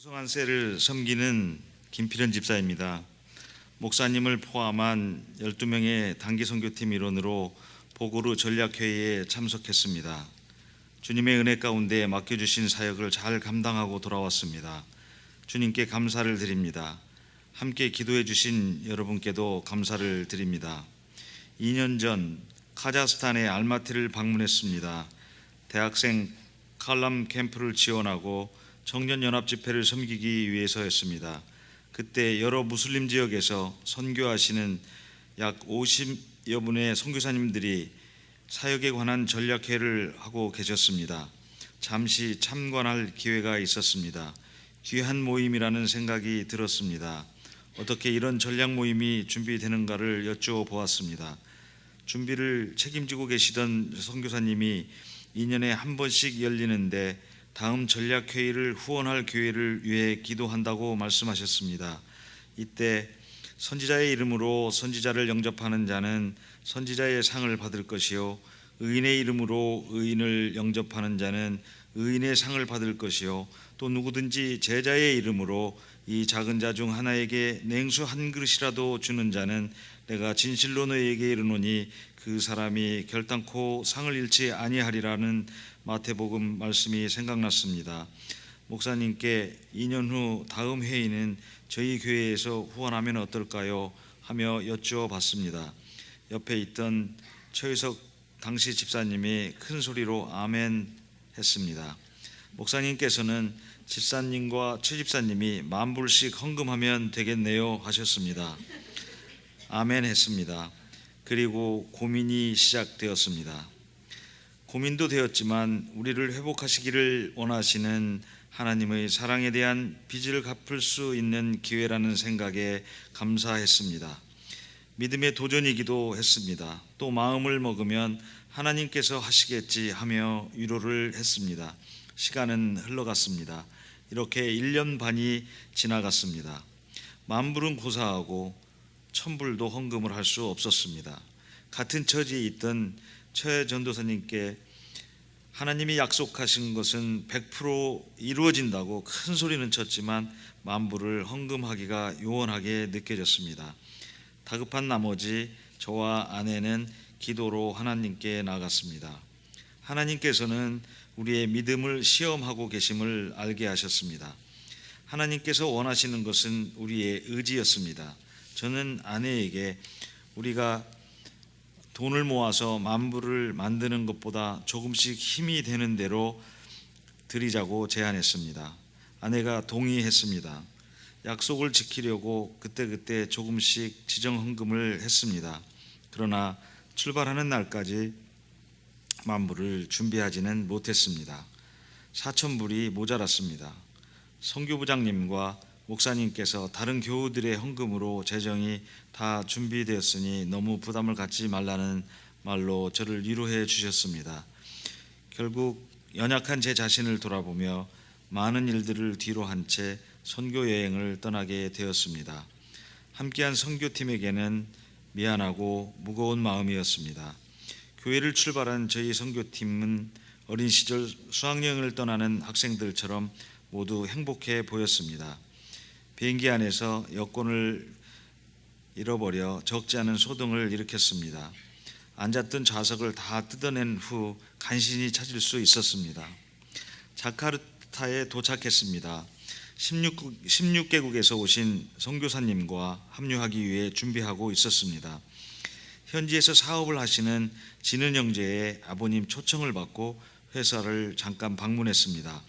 풍성한 셀을 섬기는 김필현 집사입니다. 목사님을 포함한 12명의 단기 선교팀 일원으로 보고르 전략회의에 참석했습니다. 주님의 은혜 가운데 맡겨주신 사역을 잘 감당하고 돌아왔습니다. 주님께 감사를 드립니다. 함께 기도해 주신 여러분께도 감사를 드립니다. 2년 전 카자흐스탄의 알마티를 방문했습니다. 대학생 칼람 캠프를 지원하고 청년연합 집회를 섬기기 위해서였습니다. 그때 여러 무슬림 지역에서 선교하시는 약 50여 분의 선교사님들이 사역에 관한 전략회를 하고 계셨습니다. 잠시 참관할 기회가 있었습니다. 귀한 모임이라는 생각이 들었습니다. 어떻게 이런 전략 모임이 준비되는가를 여쭤보았습니다. 준비를 책임지고 계시던 선교사님이 2년에 한 번씩 열리는데 다음 전략회의를 후원할 교회를 위해 기도한다고 말씀하셨습니다. 이때 선지자의 이름으로 선지자를 영접하는 자는 선지자의 상을 받을 것이요, 의인의 이름으로 의인을 영접하는 자는 의인의 상을 받을 것이요, 또 누구든지 제자의 이름으로 이 작은 자 중 하나에게 냉수 한 그릇이라도 주는 자는 내가 진실로 너희에게 이르노니 그 사람이 결단코 상을 잃지 아니하리라는 마태복음 말씀이 생각났습니다. 목사님께 2년 후 다음 회의는 저희 교회에서 후원하면 어떨까요? 하며 여쭈어봤습니다. 옆에 있던 최유석 당시 집사님이 큰 소리로 아멘 했습니다. 목사님께서는 집사님과 최 집사님이 10,000불씩 헌금하면 되겠네요 하셨습니다. 아멘 했습니다. 그리고 고민이 시작되었습니다. 고민도 되었지만 우리를 회복하시기를 원하시는 하나님의 사랑에 대한 빚을 갚을 수 있는 기회라는 생각에 감사했습니다. 믿음의 도전이기도 했습니다. 또 마음을 먹으면 하나님께서 하시겠지 하며 위로를 했습니다. 시간은 흘러갔습니다. 이렇게 1년 반이 지나갔습니다. 10,000불은 고사하고 1,000불도 헌금을 할 수 없었습니다. 같은 처지에 있던 최 전도사님께 하나님이 약속하신 것은 100% 이루어진다고 큰 소리는 쳤지만 10,000불을 헌금하기가 요원하게 느껴졌습니다. 다급한 나머지 저와 아내는 기도로 하나님께 나갔습니다. 하나님께서는 우리의 믿음을 시험하고 계심을 알게 하셨습니다. 하나님께서 원하시는 것은 우리의 의지였습니다. 저는 아내에게 우리가 돈을 모아서 10,000불을 만드는 것보다 조금씩 힘이 되는 대로 드리자고 제안했습니다. 아내가 동의했습니다. 약속을 지키려고 그때그때 조금씩 지정 헌금을 했습니다. 그러나 출발하는 날까지 10,000불을 준비하지는 못했습니다. 4,000불이 모자랐습니다. 선교부장님과 목사님께서 다른 교우들의 헌금으로 재정이 다 준비되었으니 너무 부담을 갖지 말라는 말로 저를 위로해 주셨습니다. 결국 연약한 제 자신을 돌아보며 많은 일들을 뒤로 한 채 선교 여행을 떠나게 되었습니다. 함께한 선교팀에게는 미안하고 무거운 마음이었습니다. 교회를 출발한 저희 선교팀은 어린 시절 수학여행을 떠나는 학생들처럼 모두 행복해 보였습니다. 비행기 안에서 여권을 잃어버려 적지 않은 소동을 일으켰습니다. 앉았던 좌석을 다 뜯어낸 후 간신히 찾을 수 있었습니다. 자카르타에 도착했습니다. 16개국에서 오신 선교사님과 합류하기 위해 준비하고 있었습니다. 현지에서 사업을 하시는 진은 형제의 아버님 초청을 받고 회사를 잠깐 방문했습니다.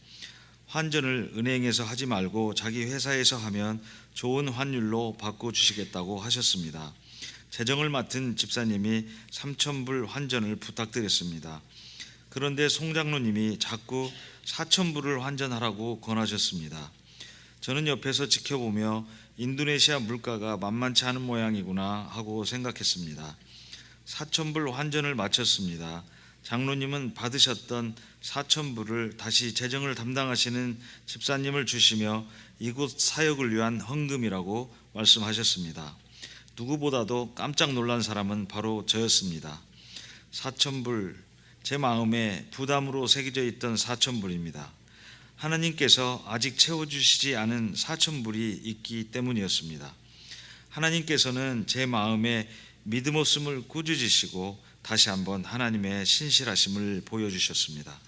환전을 은행에서 하지 말고 자기 회사에서 하면 좋은 환율로 바꿔주시겠다고 하셨습니다. 재정을 맡은 집사님이 3,000불 환전을 부탁드렸습니다. 그런데 송장로님이 자꾸 4,000불을 환전하라고 권하셨습니다. 저는 옆에서 지켜보며 인도네시아 물가가 만만치 않은 모양이구나 하고 생각했습니다. 4,000불 환전을 마쳤습니다. 장로님은 받으셨던 4,000불을 다시 재정을 담당하시는 집사님을 주시며 이곳 사역을 위한 헌금이라고 말씀하셨습니다. 누구보다도 깜짝 놀란 사람은 바로 저였습니다. 4,000불, 제 마음에 부담으로 새겨져 있던 4,000불입니다. 하나님께서 아직 채워주시지 않은 사천불이 있기 때문이었습니다. 하나님께서는 제 마음에 믿음 없음을 꾸짖으시고 다시 한번 하나님의 신실하심을 보여주셨습니다.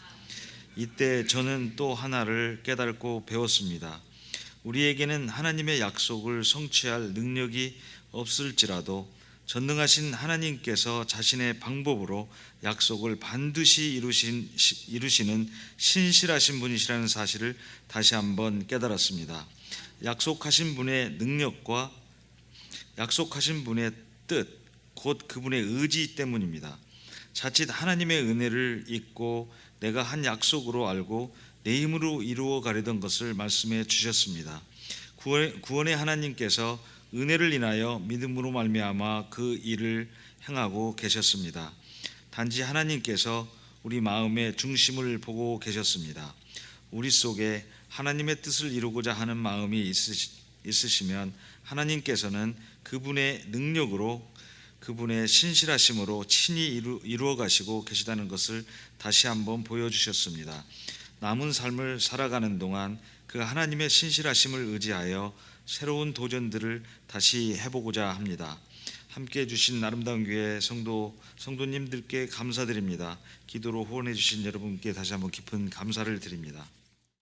이때 저는 또 하나를 깨닫고 배웠습니다. 우리에게는 하나님의 약속을 성취할 능력이 없을지라도 전능하신 하나님께서 자신의 방법으로 약속을 반드시 이루시는 신실하신 분이시라는 사실을 다시 한번 깨달았습니다. 약속하신 분의 능력과 약속하신 분의 뜻, 곧 그분의 의지 때문입니다. 자칫 하나님의 은혜를 잊고 내가 한 약속으로 알고 내 힘으로 이루어 가려던 것을 말씀해 주셨습니다. 구원의 하나님께서 은혜를 인하여 믿음으로 말미암아 그 일을 행하고 계셨습니다. 단지 하나님께서 우리 마음의 중심을 보고 계셨습니다. 우리 속에 하나님의 뜻을 이루고자 하는 마음이 있으시면 하나님께서는 그분의 능력으로 그분의 신실하심으로 친히 이루어 가시고 계시다는 것을 다시 한번 보여주셨습니다. 남은 삶을 살아가는 동안 그 하나님의 신실하심을 의지하여 새로운 도전들을 다시 해보고자 합니다. 함께해 주신 아름다운 교회 성도님들께 감사드립니다. 기도로 후원해 주신 여러분께 다시 한번 깊은 감사를 드립니다.